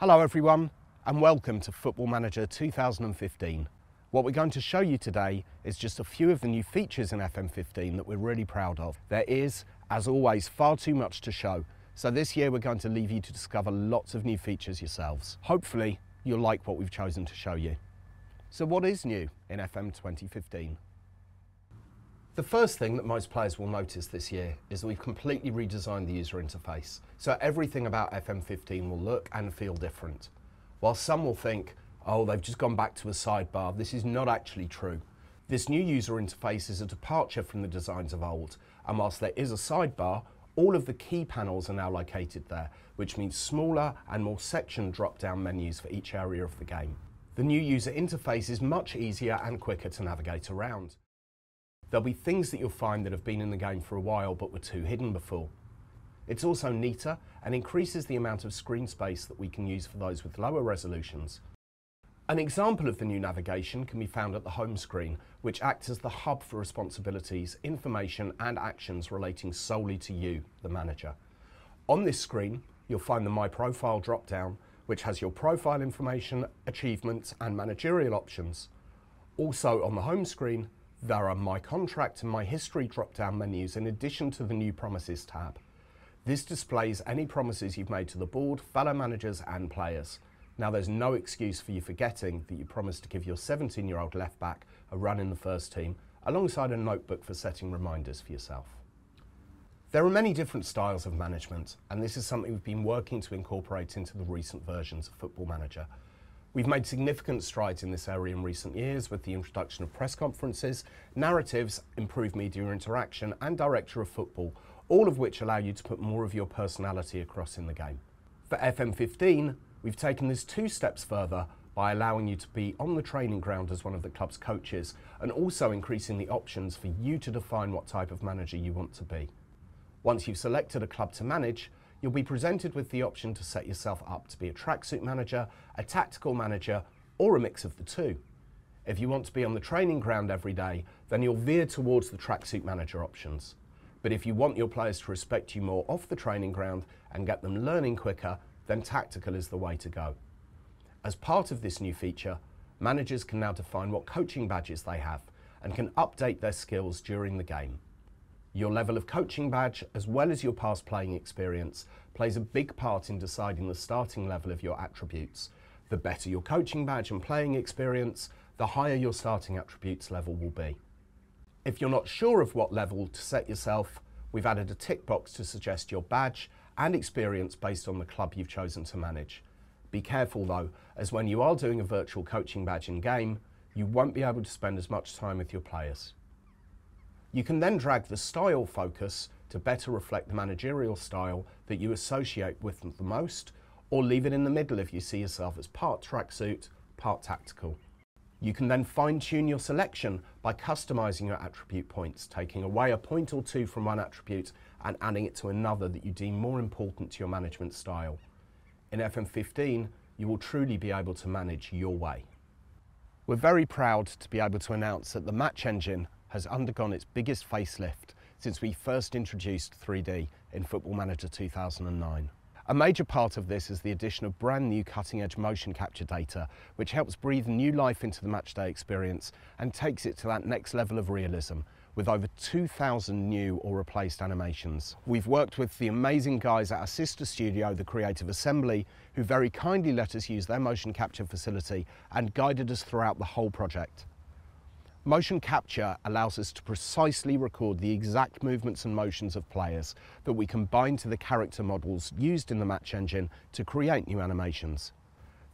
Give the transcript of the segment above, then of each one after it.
Hello everyone and welcome to Football Manager 2015. What we're going to show you today is just a few of the new features in FM15 that we're really proud of. There is, as always, far too much to show, so this year we're going to leave you to discover lots of new features yourselves. Hopefully you'll like what we've chosen to show you. So what is new in FM 2015? The first thing that most players will notice this year is that we've completely redesigned the user interface. So everything about FM15 will look and feel different. While some will think, oh, they've just gone back to a sidebar, this is not actually true. This new user interface is a departure from the designs of old, and whilst there is a sidebar, all of the key panels are now located there, which means smaller and more sectioned drop-down menus for each area of the game. The new user interface is much easier and quicker to navigate around. There'll be things that you'll find that have been in the game for a while but were too hidden before. It's also neater and increases the amount of screen space that we can use for those with lower resolutions. An example of the new navigation can be found at the home screen, which acts as the hub for responsibilities, information and actions relating solely to you, the manager. On this screen, you'll find the My Profile drop-down, which has your profile information, achievements and managerial options. Also on the home screen, there are My Contract and My History drop-down menus in addition to the new Promises tab. This displays any promises you've made to the board, fellow managers and players. Now there's no excuse for you forgetting that you promised to give your 17-year-old left-back a run in the first team, alongside a notebook for setting reminders for yourself. There are many different styles of management, and this is something we've been working to incorporate into the recent versions of Football Manager. We've made significant strides in this area in recent years with the introduction of press conferences, narratives, improved media interaction and director of football, all of which allow you to put more of your personality across in the game. For FM15, we've taken this 2 steps further by allowing you to be on the training ground as one of the club's coaches and also increasing the options for you to define what type of manager you want to be. Once you've selected a club to manage, you'll be presented with the option to set yourself up to be a tracksuit manager, a tactical manager, or a mix of the two. If you want to be on the training ground every day, then you'll veer towards the tracksuit manager options. But if you want your players to respect you more off the training ground and get them learning quicker, then tactical is the way to go. As part of this new feature, managers can now define what coaching badges they have and can update their skills during the game. Your level of coaching badge, as well as your past playing experience, plays a big part in deciding the starting level of your attributes. The better your coaching badge and playing experience, the higher your starting attributes level will be. If you're not sure of what level to set yourself, we've added a tick box to suggest your badge and experience based on the club you've chosen to manage. Be careful though, as when you are doing a virtual coaching badge in game, you won't be able to spend as much time with your players. You can then drag the style focus to better reflect the managerial style that you associate with them the most, or leave it in the middle if you see yourself as part tracksuit, part tactical. You can then fine-tune your selection by customizing your attribute points, taking away a point or two from one attribute and adding it to another that you deem more important to your management style. In FM15, you will truly be able to manage your way. We're very proud to be able to announce that the match engine has undergone its biggest facelift since we first introduced 3D in Football Manager 2009. A major part of this is the addition of brand new cutting-edge motion capture data, which helps breathe new life into the matchday experience and takes it to that next level of realism, with over 2,000 new or replaced animations. We've worked with the amazing guys at our sister studio, the Creative Assembly, who very kindly let us use their motion capture facility and guided us throughout the whole project. Motion capture allows us to precisely record the exact movements and motions of players that we can bind to the character models used in the match engine to create new animations.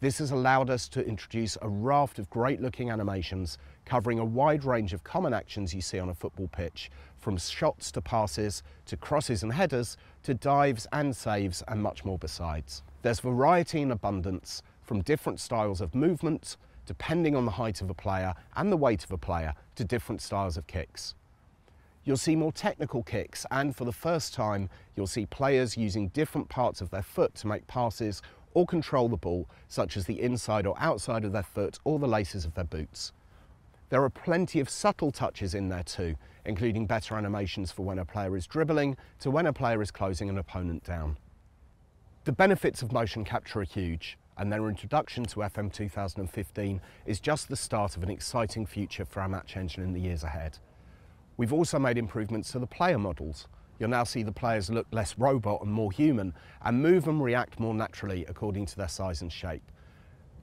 This has allowed us to introduce a raft of great-looking animations covering a wide range of common actions you see on a football pitch, from shots to passes, to crosses and headers, to dives and saves, and much more besides. There's variety in abundance, from different styles of movement, depending on the height of a player and the weight of a player, to different styles of kicks. You'll see more technical kicks, and for the first time, you'll see players using different parts of their foot to make passes or control the ball, such as the inside or outside of their foot or the laces of their boots. There are plenty of subtle touches in there too, including better animations for when a player is dribbling to when a player is closing an opponent down. The benefits of motion capture are huge, and their introduction to FM 2015 is just the start of an exciting future for our match engine in the years ahead. We've also made improvements to the player models. You'll now see the players look less robot and more human, and move and react more naturally according to their size and shape.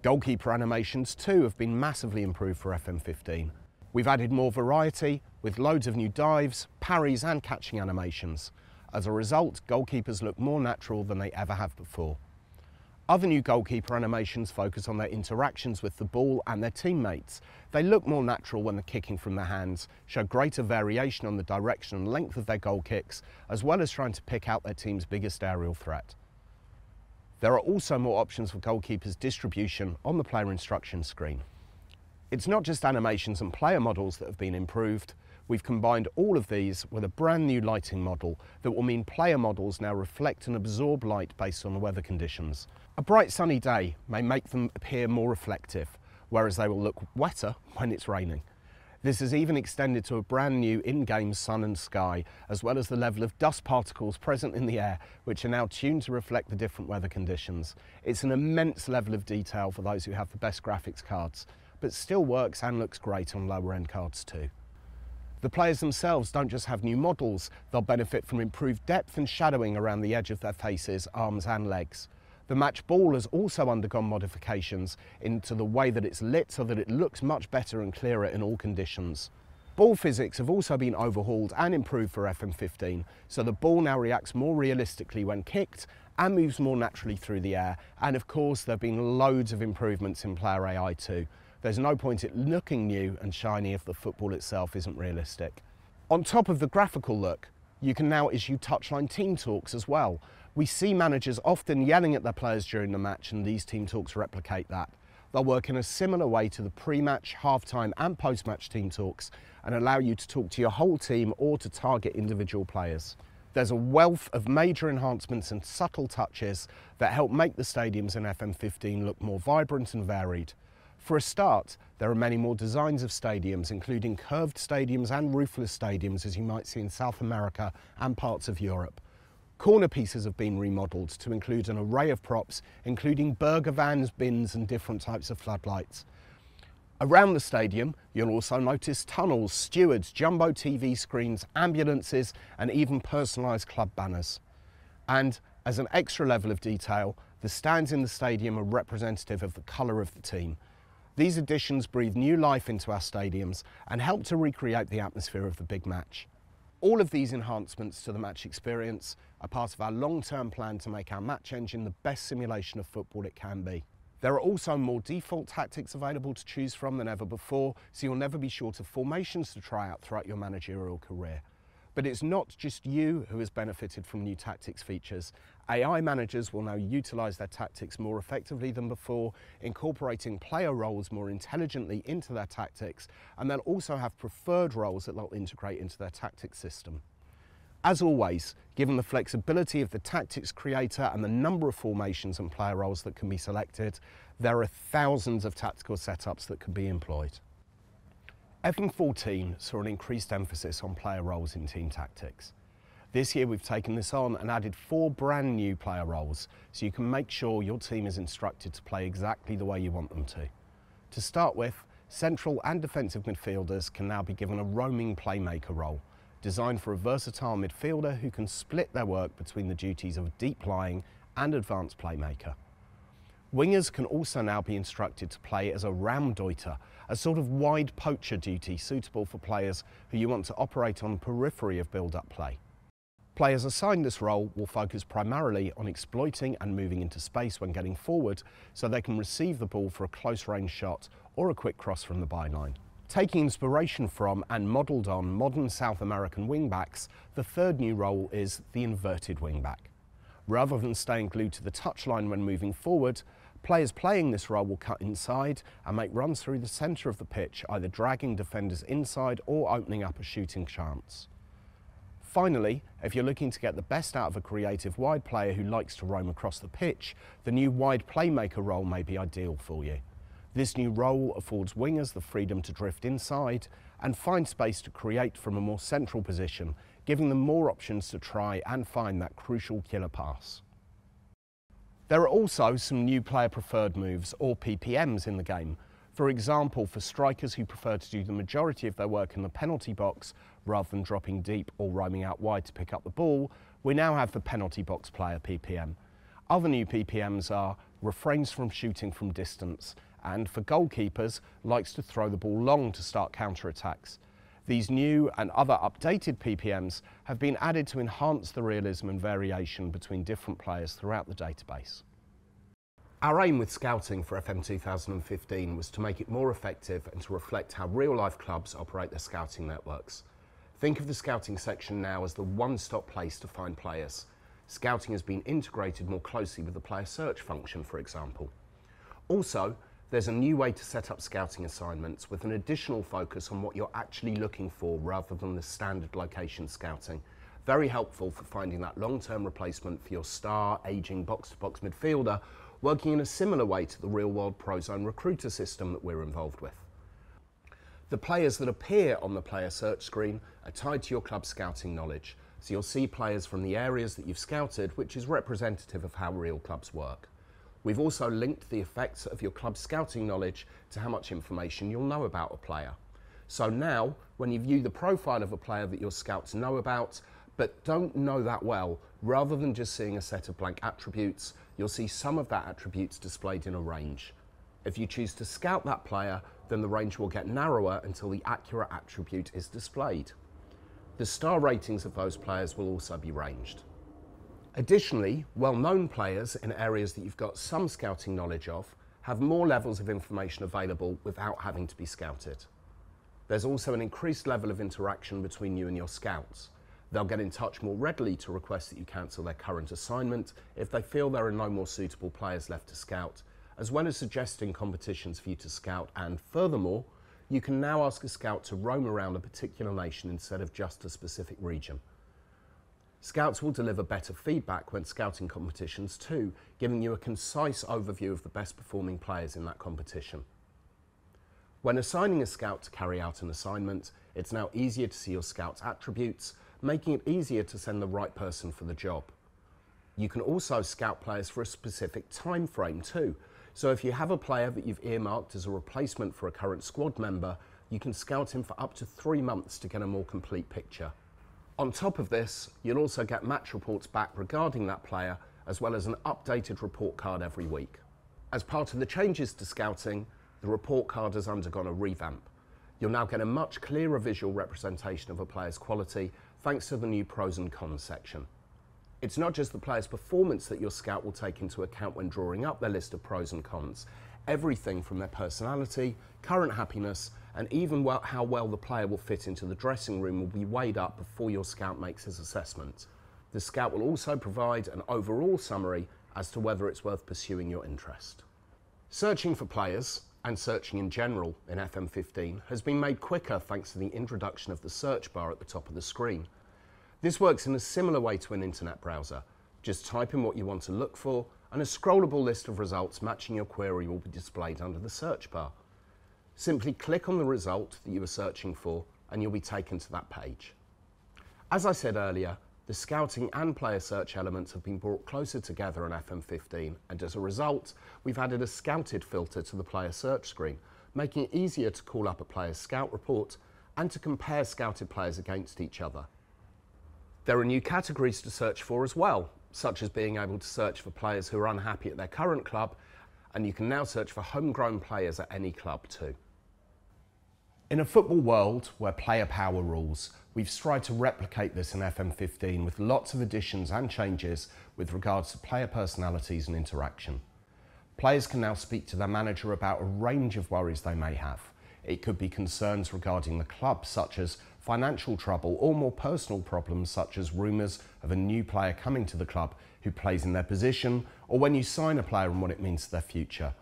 Goalkeeper animations too have been massively improved for FM 15. We've added more variety with loads of new dives, parries and catching animations. As a result, goalkeepers look more natural than they ever have before. Other new goalkeeper animations focus on their interactions with the ball and their teammates. They look more natural when they're kicking from their hands, show greater variation on the direction and length of their goal kicks, as well as trying to pick out their team's biggest aerial threat. There are also more options for goalkeepers' distribution on the player instruction screen. It's not just animations and player models that have been improved. We've combined all of these with a brand new lighting model that will mean player models now reflect and absorb light based on the weather conditions. A bright sunny day may make them appear more reflective, whereas they will look wetter when it's raining. This is even extended to a brand new in-game sun and sky, as well as the level of dust particles present in the air, which are now tuned to reflect the different weather conditions. It's an immense level of detail for those who have the best graphics cards, but still works and looks great on lower end cards too. The players themselves don't just have new models, they'll benefit from improved depth and shadowing around the edge of their faces, arms and legs. The match ball has also undergone modifications into the way that it's lit so that it looks much better and clearer in all conditions. Ball physics have also been overhauled and improved for FM 15, so the ball now reacts more realistically when kicked and moves more naturally through the air, and of course there have been loads of improvements in player AI too. There's no point it looking new and shiny if the football itself isn't realistic. On top of the graphical look, you can now issue touchline team talks as well. We see managers often yelling at their players during the match, and these team talks replicate that. They'll work in a similar way to the pre-match, half-time and post-match team talks and allow you to talk to your whole team or to target individual players. There's a wealth of major enhancements and subtle touches that help make the stadiums in FM 15 look more vibrant and varied. For a start, there are many more designs of stadiums, including curved stadiums and roofless stadiums, as you might see in South America and parts of Europe. Corner pieces have been remodelled to include an array of props, including burger vans, bins and different types of floodlights. Around the stadium, you'll also notice tunnels, stewards, jumbo TV screens, ambulances and even personalised club banners. And as an extra level of detail, the stands in the stadium are representative of the colour of the team. These additions breathe new life into our stadiums and help to recreate the atmosphere of the big match. All of these enhancements to the match experience are part of our long-term plan to make our match engine the best simulation of football it can be. There are also more default tactics available to choose from than ever before, so you'll never be short of formations to try out throughout your managerial career. But it's not just you who has benefited from new tactics features. AI managers will now utilise their tactics more effectively than before, incorporating player roles more intelligently into their tactics, and they'll also have preferred roles that they'll integrate into their tactics system. As always, given the flexibility of the tactics creator and the number of formations and player roles that can be selected, there are thousands of tactical setups that can be employed. FM 14 saw an increased emphasis on player roles in team tactics. This year we've taken this on and added 4 brand new player roles, so you can make sure your team is instructed to play exactly the way you want them to. To start with, central and defensive midfielders can now be given a roaming playmaker role, designed for a versatile midfielder who can split their work between the duties of deep lying and advanced playmaker. Wingers can also now be instructed to play as a Raumdeuter, a sort of wide poacher duty suitable for players who you want to operate on periphery of build-up play. Players assigned this role will focus primarily on exploiting and moving into space when getting forward, so they can receive the ball for a close-range shot or a quick cross from the byline. Taking inspiration from and modelled on modern South American wingbacks, the third new role is the inverted wingback. Rather than staying glued to the touchline when moving forward, players playing this role will cut inside and make runs through the centre of the pitch, either dragging defenders inside or opening up a shooting chance. Finally, if you're looking to get the best out of a creative wide player who likes to roam across the pitch, the new wide playmaker role may be ideal for you. This new role affords wingers the freedom to drift inside and find space to create from a more central position, giving them more options to try and find that crucial killer pass. There are also some new player preferred moves, or PPMs, in the game. For example, for strikers who prefer to do the majority of their work in the penalty box rather than dropping deep or roaming out wide to pick up the ball, we now have the penalty box player PPM. Other new PPMs are refrains from shooting from distance, and for goalkeepers, likes to throw the ball long to start counter-attacks. These new and other updated PPMs have been added to enhance the realism and variation between different players throughout the database. Our aim with scouting for FM 2015 was to make it more effective and to reflect how real-life clubs operate their scouting networks. Think of the scouting section now as the one-stop place to find players. Scouting has been integrated more closely with the player search function, for example. Also, there's a new way to set up scouting assignments with an additional focus on what you're actually looking for rather than the standard location scouting. Very helpful for finding that long-term replacement for your star, ageing box-to-box midfielder, working in a similar way to the real-world ProZone recruiter system that we're involved with. The players that appear on the player search screen are tied to your club's scouting knowledge, so you'll see players from the areas that you've scouted, which is representative of how real clubs work. We've also linked the effects of your club's scouting knowledge to how much information you'll know about a player. So now, when you view the profile of a player that your scouts know about, but don't know that well, rather than just seeing a set of blank attributes, you'll see some of that attributes displayed in a range. If you choose to scout that player, then the range will get narrower until the accurate attribute is displayed. The star ratings of those players will also be ranged. Additionally, well-known players in areas that you've got some scouting knowledge of have more levels of information available without having to be scouted. There's also an increased level of interaction between you and your scouts. They'll get in touch more readily to request that you cancel their current assignment if they feel there are no more suitable players left to scout, as well as suggesting competitions for you to scout, and furthermore, you can now ask a scout to roam around a particular nation instead of just a specific region. Scouts will deliver better feedback when scouting competitions too, giving you a concise overview of the best performing players in that competition. When assigning a scout to carry out an assignment, it's now easier to see your scout's attributes, making it easier to send the right person for the job. You can also scout players for a specific time frame too. So if you have a player that you've earmarked as a replacement for a current squad member, you can scout him for up to 3 months to get a more complete picture. On top of this, you'll also get match reports back regarding that player, as well as an updated report card every week. As part of the changes to scouting, the report card has undergone a revamp. You'll now get a much clearer visual representation of a player's quality thanks to the new pros and cons section. It's not just the player's performance that your scout will take into account when drawing up their list of pros and cons. Everything from their personality, current happiness, and even how well the player will fit into the dressing room will be weighed up before your scout makes his assessment. The scout will also provide an overall summary as to whether it's worth pursuing your interest. Searching for players, and searching in general in FM 15, has been made quicker thanks to the introduction of the search bar at the top of the screen. This works in a similar way to an internet browser. Just type in what you want to look for, and a scrollable list of results matching your query will be displayed under the search bar. Simply click on the result that you are searching for and you'll be taken to that page. As I said earlier, the scouting and player search elements have been brought closer together on FM 15, and as a result, we've added a scouted filter to the player search screen, making it easier to call up a player's scout report and to compare scouted players against each other. There are new categories to search for as well, such as being able to search for players who are unhappy at their current club, and you can now search for homegrown players at any club too. In a football world where player power rules, we've tried to replicate this in FM 15 with lots of additions and changes with regards to player personalities and interaction. Players can now speak to their manager about a range of worries they may have. It could be concerns regarding the club, such as financial trouble, or more personal problems such as rumours of a new player coming to the club who plays in their position, or when you sign a player and what it means to their future.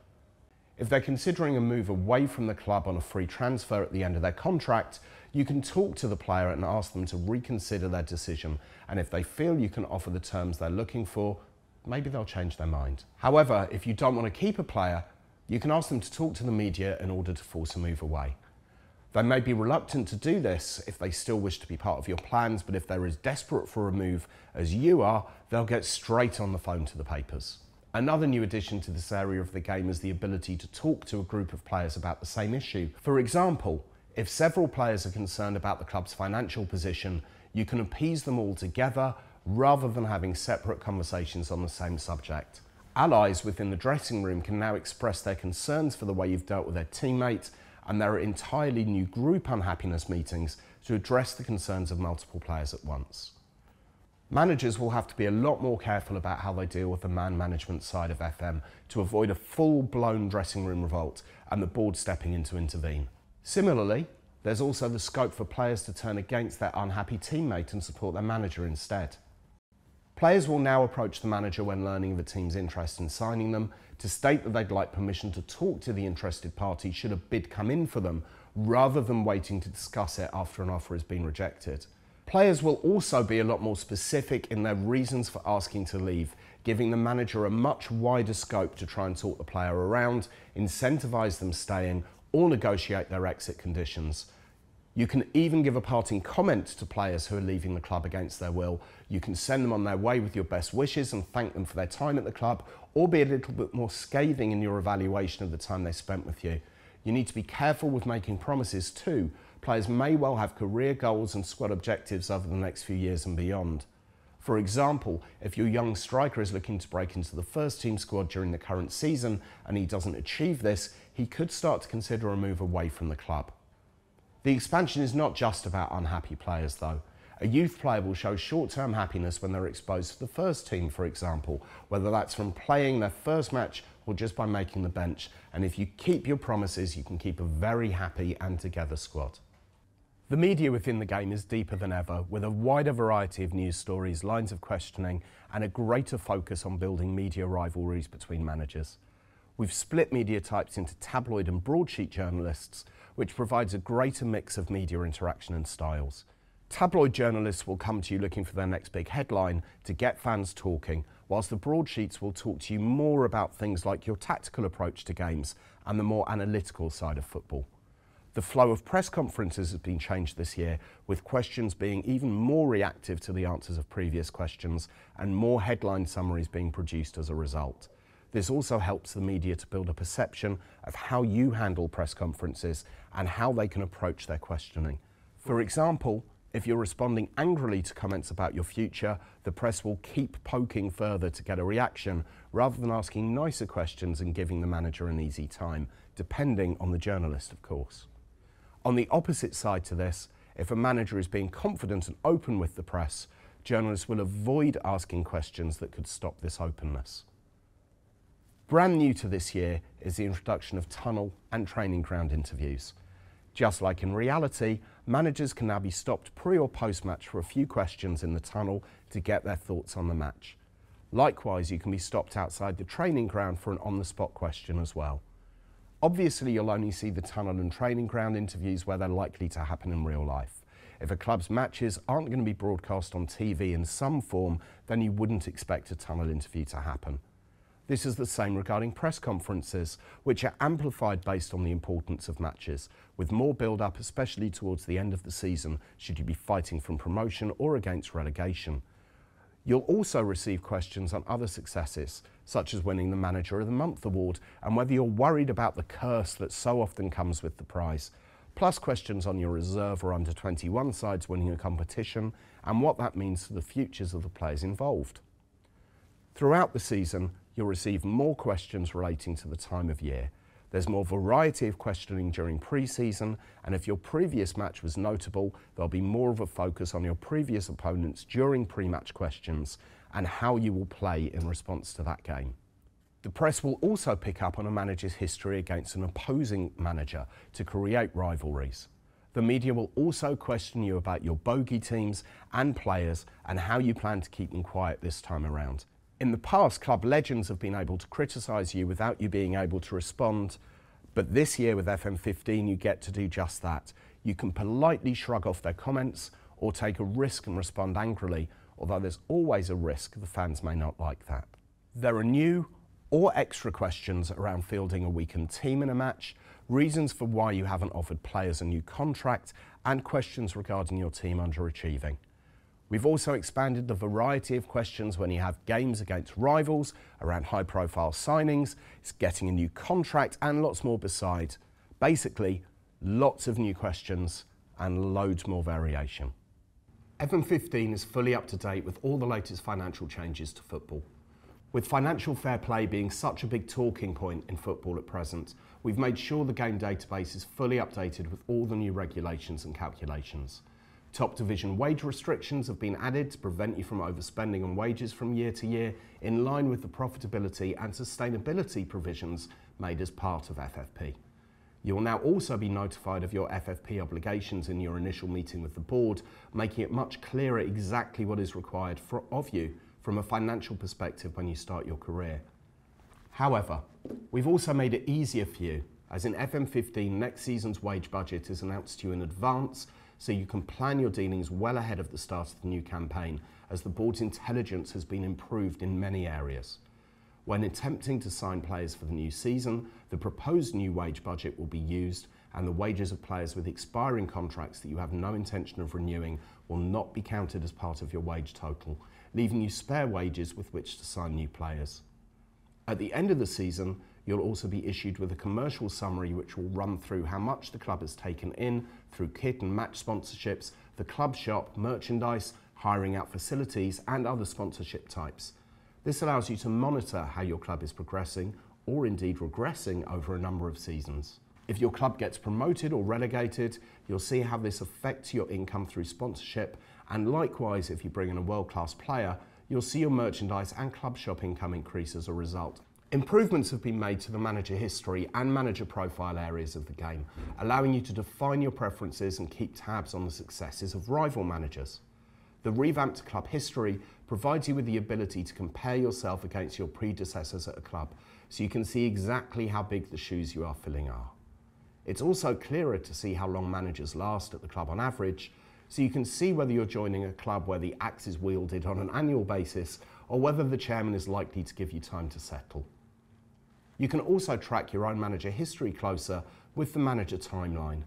If they're considering a move away from the club on a free transfer at the end of their contract, you can talk to the player and ask them to reconsider their decision, and if they feel you can offer the terms they're looking for, maybe they'll change their mind. However, if you don't want to keep a player, you can ask them to talk to the media in order to force a move away. They may be reluctant to do this if they still wish to be part of your plans, but if they're as desperate for a move as you are, they'll get straight on the phone to the papers. Another new addition to this area of the game is the ability to talk to a group of players about the same issue. For example, if several players are concerned about the club's financial position, you can appease them all together rather than having separate conversations on the same subject. Allies within the dressing room can now express their concerns for the way you've dealt with their teammate, and there are entirely new group unhappiness meetings to address the concerns of multiple players at once. Managers will have to be a lot more careful about how they deal with the man management side of FM to avoid a full-blown dressing room revolt and the board stepping in to intervene. Similarly, there's also the scope for players to turn against their unhappy teammate and support their manager instead. Players will now approach the manager when learning of a team's interest in signing them to state that they'd like permission to talk to the interested party should a bid come in for them, rather than waiting to discuss it after an offer has been rejected. Players will also be a lot more specific in their reasons for asking to leave, giving the manager a much wider scope to try and talk the player around, incentivise them staying, or negotiate their exit conditions. You can even give a parting comment to players who are leaving the club against their will. You can send them on their way with your best wishes and thank them for their time at the club, or be a little bit more scathing in your evaluation of the time they spent with you. You need to be careful with making promises too. Players may well have career goals and squad objectives over the next few years and beyond. For example, if your young striker is looking to break into the first team squad during the current season and he doesn't achieve this, he could start to consider a move away from the club. The expansion is not just about unhappy players though. A youth player will show short-term happiness when they're exposed to the first team, for example, whether that's from playing their first match or just by making the bench. And if you keep your promises, you can keep a very happy and together squad. The media within the game is deeper than ever, with a wider variety of news stories, lines of questioning, and a greater focus on building media rivalries between managers. We've split media types into tabloid and broadsheet journalists, which provides a greater mix of media interaction and styles. Tabloid journalists will come to you looking for their next big headline to get fans talking, whilst the broadsheets will talk to you more about things like your tactical approach to games and the more analytical side of football. The flow of press conferences has been changed this year, with questions being even more reactive to the answers of previous questions and more headline summaries being produced as a result. This also helps the media to build a perception of how you handle press conferences and how they can approach their questioning. For example, if you're responding angrily to comments about your future, the press will keep poking further to get a reaction, rather than asking nicer questions and giving the manager an easy time, depending on the journalist, of course. On the opposite side to this, if a manager is being confident and open with the press, journalists will avoid asking questions that could stop this openness. Brand new to this year is the introduction of tunnel and training ground interviews. Just like in reality, managers can now be stopped pre or post-match for a few questions in the tunnel to get their thoughts on the match. Likewise, you can be stopped outside the training ground for an on-the-spot question as well. Obviously, you'll only see the tunnel and training ground interviews where they're likely to happen in real life. If a club's matches aren't going to be broadcast on TV in some form, then you wouldn't expect a tunnel interview to happen. This is the same regarding press conferences, which are amplified based on the importance of matches, with more build-up, especially towards the end of the season, should you be fighting from promotion or against relegation. You'll also receive questions on other successes, such as winning the Manager of the Month award, and whether you're worried about the curse that so often comes with the prize, plus questions on your reserve or under-21 sides winning a competition, and what that means for the futures of the players involved. Throughout the season, you'll receive more questions relating to the time of year. There's more variety of questioning during pre-season, and if your previous match was notable, there'll be more of a focus on your previous opponents during pre-match questions and how you will play in response to that game. The press will also pick up on a manager's history against an opposing manager to create rivalries. The media will also question you about your bogey teams and players and how you plan to keep them quiet this time around. In the past, club legends have been able to criticise you without you being able to respond, but this year with FM15 you get to do just that. You can politely shrug off their comments or take a risk and respond angrily, although there's always a risk the fans may not like that. There are new or extra questions around fielding a weakened team in a match, reasons for why you haven't offered players a new contract, and questions regarding your team underachieving. We've also expanded the variety of questions when you have games against rivals, around high-profile signings, it's getting a new contract, and lots more besides. Basically, lots of new questions and loads more variation. FM15 is fully up to date with all the latest financial changes to football. With financial fair play being such a big talking point in football at present, we've made sure the game database is fully updated with all the new regulations and calculations. Top division wage restrictions have been added to prevent you from overspending on wages from year to year, in line with the profitability and sustainability provisions made as part of FFP. You will now also be notified of your FFP obligations in your initial meeting with the board, making it much clearer exactly what is required of you from a financial perspective when you start your career. However, we've also made it easier for you, as in FM15 next season's wage budget is announced to you in advance, so you can plan your dealings well ahead of the start of the new campaign, as the board's intelligence has been improved in many areas. When attempting to sign players for the new season, the proposed new wage budget will be used, and the wages of players with expiring contracts that you have no intention of renewing will not be counted as part of your wage total, leaving you spare wages with which to sign new players. At the end of the season, you'll also be issued with a commercial summary which will run through how much the club has taken in through kit and match sponsorships, the club shop, merchandise, hiring out facilities and other sponsorship types. This allows you to monitor how your club is progressing or indeed regressing over a number of seasons. If your club gets promoted or relegated, you'll see how this affects your income through sponsorship, and likewise if you bring in a world-class player, you'll see your merchandise and club shop income increase as a result. Improvements have been made to the manager history and manager profile areas of the game, allowing you to define your preferences and keep tabs on the successes of rival managers. The revamped club history provides you with the ability to compare yourself against your predecessors at a club, so you can see exactly how big the shoes you are filling are. It's also clearer to see how long managers last at the club on average, so you can see whether you're joining a club where the axe is wielded on an annual basis or whether the chairman is likely to give you time to settle. You can also track your own manager history closer with the manager timeline.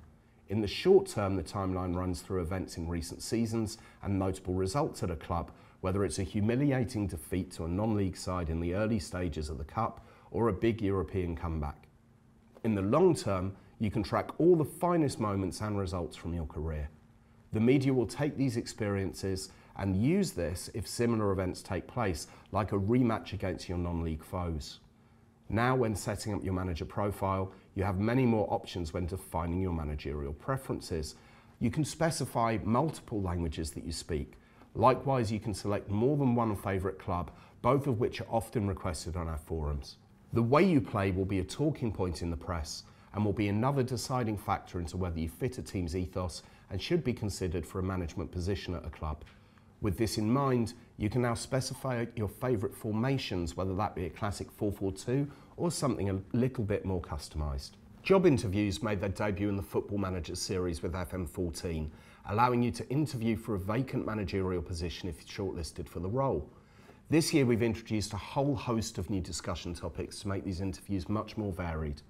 In the short term, the timeline runs through events in recent seasons and notable results at a club, whether it's a humiliating defeat to a non-league side in the early stages of the cup or a big European comeback. In the long term, you can track all the finest moments and results from your career. The media will take these experiences and use this if similar events take place, like a rematch against your non-league foes. Now, when setting up your manager profile, you have many more options when defining your managerial preferences. You can specify multiple languages that you speak. Likewise, you can select more than one favourite club, both of which are often requested on our forums. The way you play will be a talking point in the press and will be another deciding factor into whether you fit a team's ethos and should be considered for a management position at a club. With this in mind, you can now specify your favourite formations, whether that be a classic 4-4-2 or something a little bit more customised. Job interviews made their debut in the Football Manager series with FM14, allowing you to interview for a vacant managerial position if you're shortlisted for the role. This year we've introduced a whole host of new discussion topics to make these interviews much more varied.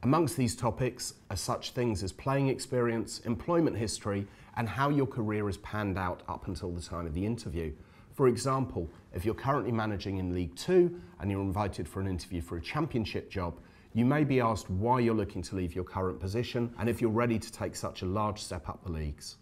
Amongst these topics are such things as playing experience, employment history, and how your career has panned out up until the time of the interview. For example, if you're currently managing in League 2 and you're invited for an interview for a championship job, you may be asked why you're looking to leave your current position and if you're ready to take such a large step up the leagues.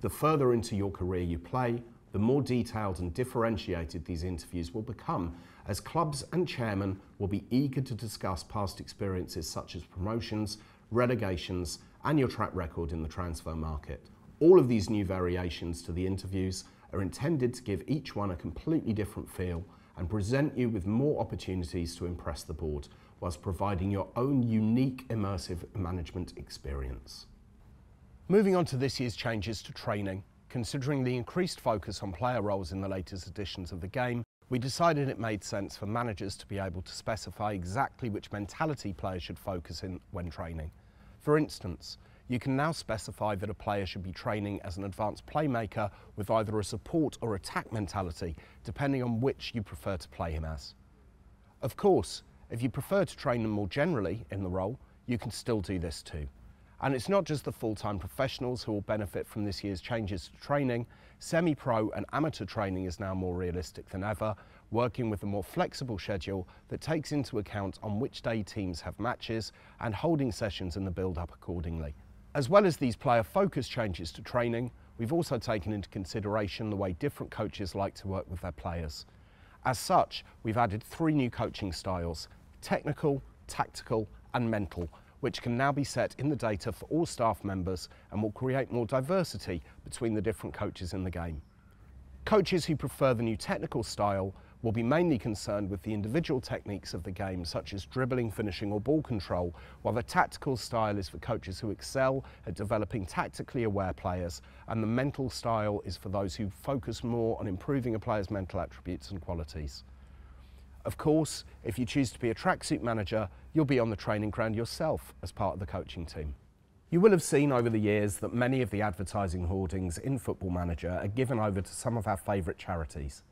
The further into your career you play, the more detailed and differentiated these interviews will become, as clubs and chairmen will be eager to discuss past experiences such as promotions, relegations, and your track record in the transfer market. All of these new variations to the interviews are intended to give each one a completely different feel and present you with more opportunities to impress the board, whilst providing your own unique immersive management experience. Moving on to this year's changes to training. Considering the increased focus on player roles in the latest editions of the game, we decided it made sense for managers to be able to specify exactly which mentality players should focus in when training. For instance, you can now specify that a player should be training as an advanced playmaker with either a support or attack mentality, depending on which you prefer to play him as. Of course, if you prefer to train them more generally in the role, you can still do this too. And it's not just the full-time professionals who will benefit from this year's changes to training. semi-pro and amateur training is now more realistic than ever, working with a more flexible schedule that takes into account on which day teams have matches and holding sessions in the build-up accordingly. As well as these player-focused changes to training, we've also taken into consideration the way different coaches like to work with their players. As such, we've added 3 new coaching styles: technical, tactical and mental, which can now be set in the data for all staff members and will create more diversity between the different coaches in the game. Coaches who prefer the new technical style will be mainly concerned with the individual techniques of the game, such as dribbling, finishing or ball control, while the tactical style is for coaches who excel at developing tactically aware players, and the mental style is for those who focus more on improving a player's mental attributes and qualities. Of course, if you choose to be a tracksuit manager, you'll be on the training ground yourself as part of the coaching team. You will have seen over the years that many of the advertising hoardings in Football Manager are given over to some of our favourite charities.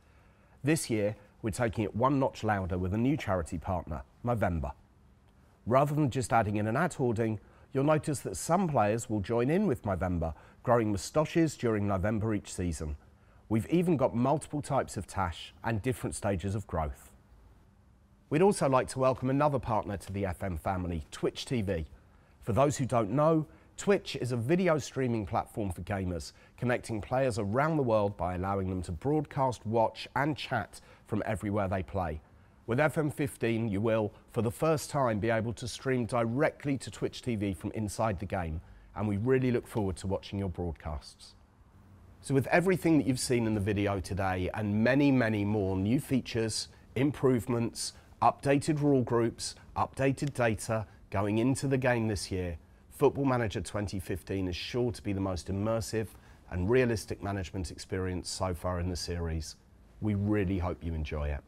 This year, we're taking it one notch louder with a new charity partner, Movember. Rather than just adding in an ad hoarding, you'll notice that some players will join in with Movember, growing moustaches during November each season. We've even got multiple types of tash and different stages of growth. We'd also like to welcome another partner to the FM family, Twitch TV. For those who don't know, Twitch is a video streaming platform for gamers, connecting players around the world by allowing them to broadcast, watch and chat from everywhere they play. With FM15, you will, for the first time, be able to stream directly to Twitch TV from inside the game, and we really look forward to watching your broadcasts. So with everything that you've seen in the video today and many, many more new features, improvements, updated rule groups, updated data going into the game this year, Football Manager 2015 is sure to be the most immersive and realistic management experience so far in the series. We really hope you enjoy it.